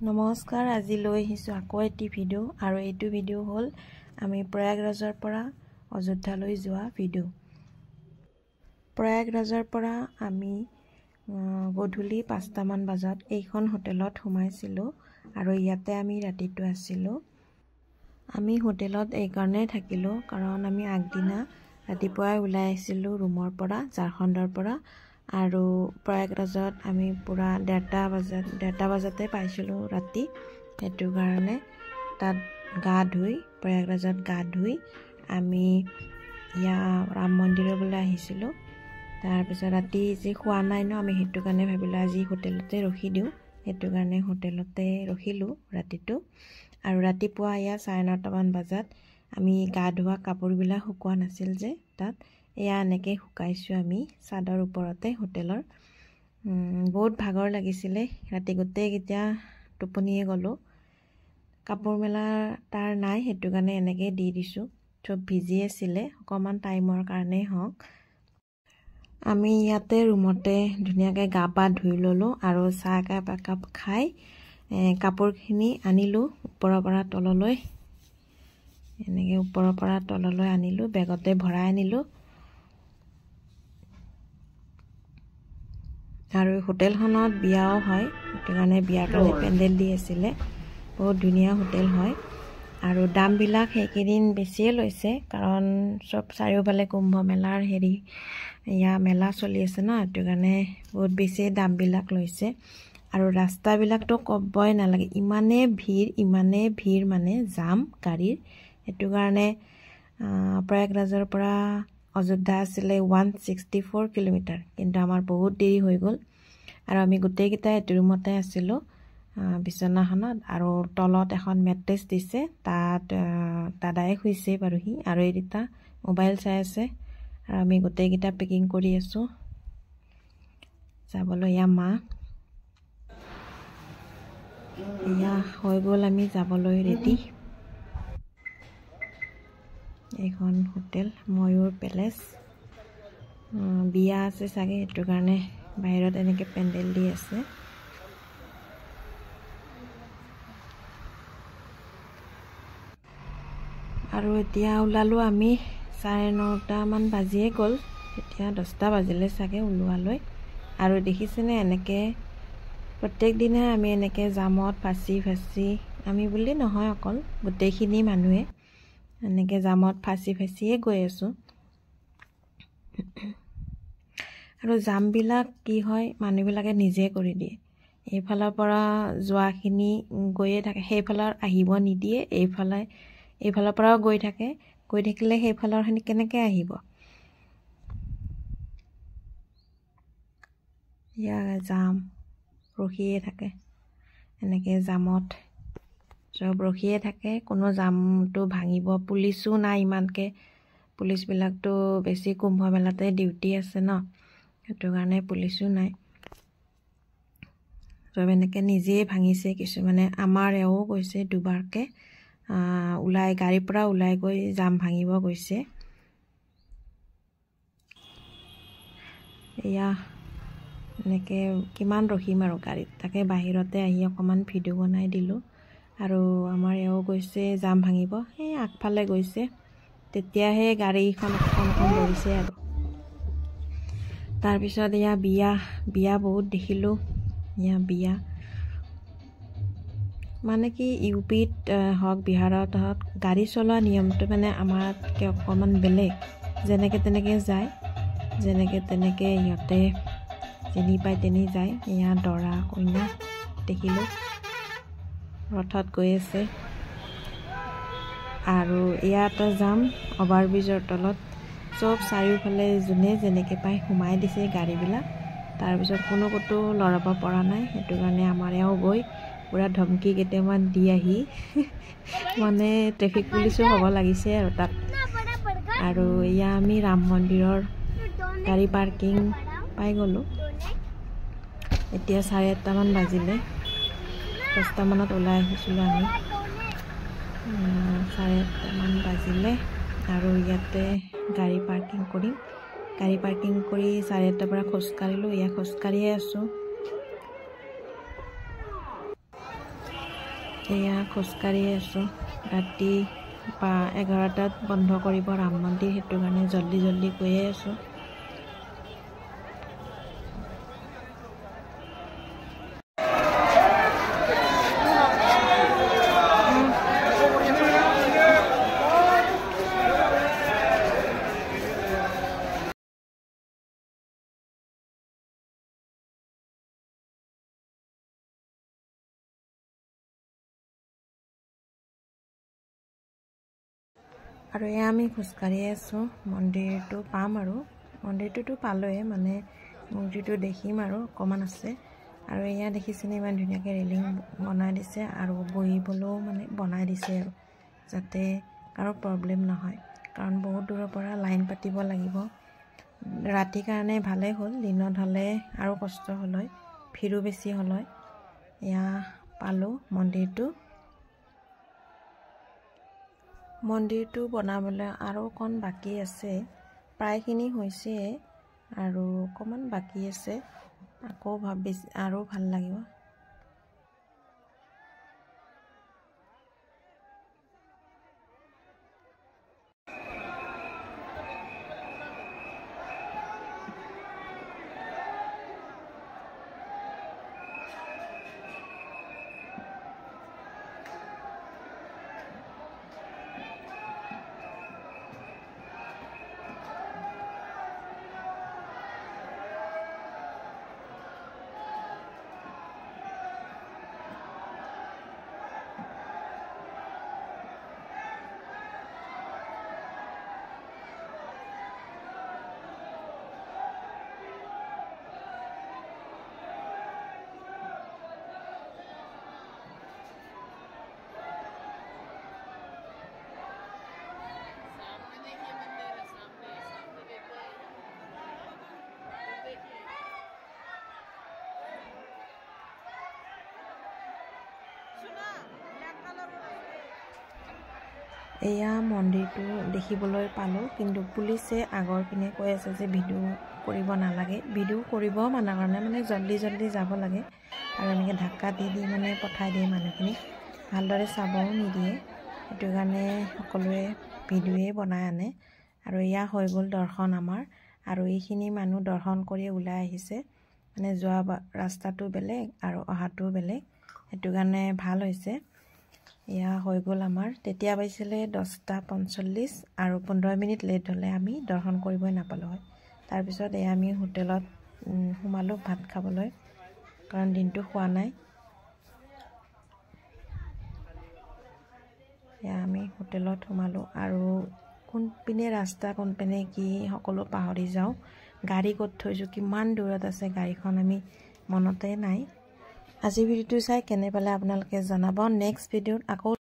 নমস্কাৰ, আজি লৈ আহিছোঁ আকৌ এটি ভিডিঅ' আৰু এইটো ভিডিঅ' হ'ল আমি প্ৰয়াগৰাজৰ পৰা অযোধ্যালৈ যোৱা ভিডিঅ'। প্ৰয়াগৰাজৰ পৰা আমি গধূলি 5টামান বজাত এইখন হোটেলত সোমাইছিলোঁ আৰু ইয়াতে আমি ৰাতিটো আছিলোঁ। আমি হোটেলত এইকাৰণে থাকিলোঁ কাৰণ আমি আগদিনা ৰাতিপুৱাই ওলাই আহিছিলোঁ ৰুমৰ পৰা, ঝাৰখণ্ডৰ পৰা, আৰু প্ৰয়াগৰাজত আমি পুৰা 1:30 বজাতে পাইছিলোঁ ৰাতি। সেইটো কাৰণে তাত প্ৰয়াগৰাজত গা ধুই আমি ৰাম মন্দিৰলৈ আহিছিলোঁ। তাৰপিছত ৰাতি যি খোৱা নাই ন, আমি সেইটো কাৰণে ভাবিলোঁ আজি হোটেলতে ৰখি দিওঁ। সেইটো কাৰণে হোটেলতে ৰখিলোঁ ৰাতিটো। আৰু ৰাতিপুৱা 9:30মান বজাত আমি গা ধোৱা কাপোৰবিলাক শুকোৱা নাছিল যে তাত এনেকৈ শুকাইছোঁ আমি চাদৰ ওপৰতে হোটেলৰ। বহুত ভাগৰ লাগিছিলে, ৰাতি গোটেইকেইটা টোপনিয়ে গ'লোঁ। কাপোৰ মেলা তাৰ নাই, সেইটো কাৰণে এনেকৈ দি দিছোঁ। চব ভিজি আছিলে, অকণমান টাইমৰ কাৰণেই হওক। আমি ইয়াতে ৰুমতে ধুনীয়াকৈ গা পা ধুই ল'লোঁ আৰু চাহ একাপ খাই কাপোৰখিনি আনিলোঁ ওপৰৰ পৰা তললৈ। এনেকৈ ওপৰৰ পৰা তললৈ আনিলোঁ, বেগতে ভৰাই আনিলোঁ। আৰু হোটেলখনত বিয়াও হয়, সেইটো কাৰণে বিয়াৰ কাৰণে পেণ্ডেল দি আছিলে। বহুত ধুনীয়া হোটেল হয় আৰু দামবিলাক সেইকেইদিন বেছিয়ে লৈছে কাৰণ চব চাৰিওফালে কুম্ভ মেলাৰ মেলা চলি আছে ন, সেইটো কাৰণে বহুত বেছি দামবিলাক লৈছে। আৰু ৰাস্তাবিলাকতো ক'বই নালাগে, ইমানেই ভিৰ মানে জাম গাড়ীৰ। সেইটো কাৰণে প্ৰয়াগৰাজৰ পৰা অযোধ্যা আছিলে 164 কিলোমিটাৰ, কিন্তু আমাৰ বহুত দেৰি হৈ গ'ল। আৰু আমি গোটেইকেইটাই এইটো ৰুমতে আছিলোঁ বিচনাখনত, আৰু তলত এখন মেট্ৰেছ দিছে, তাত দাদাই শুইছে বাৰুহি, আৰু এই দুটা মোবাইল চাই আছে। আৰু আমি গোটেইকেইটা পেকিং কৰি আছোঁ যাবলৈ। হৈ গ'ল, আমি যাবলৈ ৰেডি। এইখন হোটেল ময়ূৰ পেলেচ। বিয়া আছে চাগে, সেইটো কাৰণে বাহিৰত এনেকৈ পেণ্ডেল দি আছে। আৰু এতিয়া ওলালোঁ আমি, 9:30মান বাজিয়ে গ'ল, এতিয়া 10টা বাজিলে চাগে ওলোৱালৈ। আৰু দেখিছেনে এনেকৈ প্ৰত্যেক দিনাই আমি এনেকৈ জামত ফাঁচি আমি বুলি নহয়, অকল গোটেইখিনি মানুহে এনেকৈ জামত ফাঁচিয়ে গৈ আছোঁ। আৰু জামবিলাক কি হয়, মানুহবিলাকে নিজে কৰি দিয়ে। এইফালৰ পৰা যোৱাখিনি গৈয়ে থাকে, সেইফালৰ আহিব নিদিয়ে, এইফালৰ পৰাও গৈ থাকিলে সেইফালৰখিনি কেনেকৈ আহিব। জাম ৰখিয়ে থাকে, এনেকৈ জামত চব ৰখিয়ে থাকে, কোনো জামটো ভাঙিব পুলিচো নাই ইমানকৈ। পুলিচবিলাকতো বেছি কুম্ভ মেলাতে ডিউটি আছে ন, সেইটো কাৰণে পুলিচো নাই। চব এনেকৈ নিজেই ভাঙিছে। কিছুমানে আমাৰ এওঁ গৈছে দুবাৰকৈ গাড়ীৰ পৰা ওলাই গৈ জাম ভাঙিব গৈছে। এনেকৈ কিমান ৰখিম আৰু গাড়ীত, তাকে বাহিৰতে আহি অকণমান ভিডিঅ' বনাই দিলোঁ। আৰু আমাৰ এওঁ গৈছে জাম ভাঙিব, সেই আগফালে গৈছে, তেতিয়াহে গাড়ীখন অকণ ধৰিছে। আৰু তাৰপিছত বিয়া বহুত দেখিলোঁ। বিয়া মানে কি, ইউপিত হওক বিহাৰত হওক গাড়ী চলোৱা নিয়মটো মানে আমাতকৈ অকণমান বেলেগ। যেনেকৈ তেনেকৈ যায়, সিহঁতে যেনি পায় তেনি যায়। দৰা কইনা দেখিলোঁ ৰথত গৈ আছে। আৰু ইয়াতে যাম অভাৰব্ৰিজৰ তলত, চব চাৰিওফালে যোনে যেনেকৈ পায় সোমাই দিছে গাড়ীবিলাক। তাৰপিছত কোনো ক'তো লৰাব পৰা নাই, সেইটো কাৰণে আমাৰ এওঁ গৈ পূৰা ধমকি কেইটামান দি আহি মানে ট্ৰেফিক পুলিচো হ'ব লাগিছে আৰু তাত। আৰু আমি ৰাম মন্দিৰৰ গাড়ী পাৰ্কিং পাই গ'লোঁ। এতিয়া 8:30মান বাজিলে, 10টামানত ওলাই আহিছিলোঁ আমি। 8:30মান বাজিলে আৰু ইয়াতে গাড়ী পাৰ্কিং কৰিম। গাড়ী পাৰ্কিং কৰি 8:30 পৰা খোজকাঢ়িলোঁ, খোজকাঢ়িয়ে আছোঁ। এয়া খোজকাঢ়ি আছোঁ ৰাতি 11টাত বন্ধ কৰিব ৰাম মন্দিৰ সেইটো কাৰণে জল্দি জল্দি গৈয়ে আছোঁ আৰু এয়া আমি খোজকাঢ়ি আছোঁ মন্দিৰটো পাম আৰু মন্দিৰটোতো পালোৱে মানে মূৰ্তিটো দেখিম আৰু অকণমান আছে আৰু এয়া দেখিছেনে ইমান ধুনীয়াকৈ ৰেলিং বনাই দিছে আৰু বহিবলৈও মানে বনাই দিছে আৰু যাতে কাৰো প্ৰব্লেম নহয় কাৰণ বহুত দূৰৰ পৰা লাইন পাতিব লাগিব ৰাতিৰ কাৰণে ভালেই হ'ল দিনত হ'লে আৰু কষ্ট হ'ল হয় ভিৰো বেছি হ'ল হয় এয়া পালোঁ মন্দিৰটো বনাবলৈ আৰু অকণ বাকী আছে প্ৰায়খিনি হৈছে আৰু অকণমান বাকী আছে আকৌ বেছি আৰু ভাল লাগিব এয়া মন্দিৰটো দেখিবলৈ পালোঁ কিন্তু পুলিচে আগৰ পিনে কৈ আছে যে ভিডিঅ' কৰিব নালাগে ভিডিঅ' কৰিব মানা কাৰণে মানে জল্দি জল্দি যাব লাগে আৰু এনেকৈ ধাক্কা দি মানে পঠাই দিয়ে মানুহখিনি ভালদৰে চাবও নিদিয়ে সেইটো কাৰণে সকলোৱে ভিডিঅ'য়ে বনাই আনে আৰু এয়া হৈ গ'ল দৰ্শন আমাৰ আৰু এইখিনি মানুহ দৰ্শন কৰি ওলাই আহিছে মানে যোৱা ৰাস্তাটো বেলেগ আৰু অহাটো বেলেগ সেইটো কাৰণে ভাল হৈছে এয়া হৈ গ'ল আমাৰ তেতিয়া পাইছিলে 10:45 আৰু 15 মিনিট লেট হ'লে আমি দৰ্শন কৰিবই নাপালোঁ হয় তাৰপিছত এয়া আমি হোটেলত সোমালোঁ ভাত খাবলৈ কাৰণ দিনটো খোৱা নাই এয়া আমি হোটেলত সোমালোঁ আৰু কোনপিনে ৰাস্তা কোনপিনে কি সকলো পাহৰি যাওঁ গাড়ী ক'ত থৈছোঁ কিমান দূৰত আছে গাড়ীখন আমি মনতে নাই আজি ভিডিঅ'টো চাই কেনে পালে আপোনালোকে জনাব নেক্সট ভিডিঅ'ত আকৌ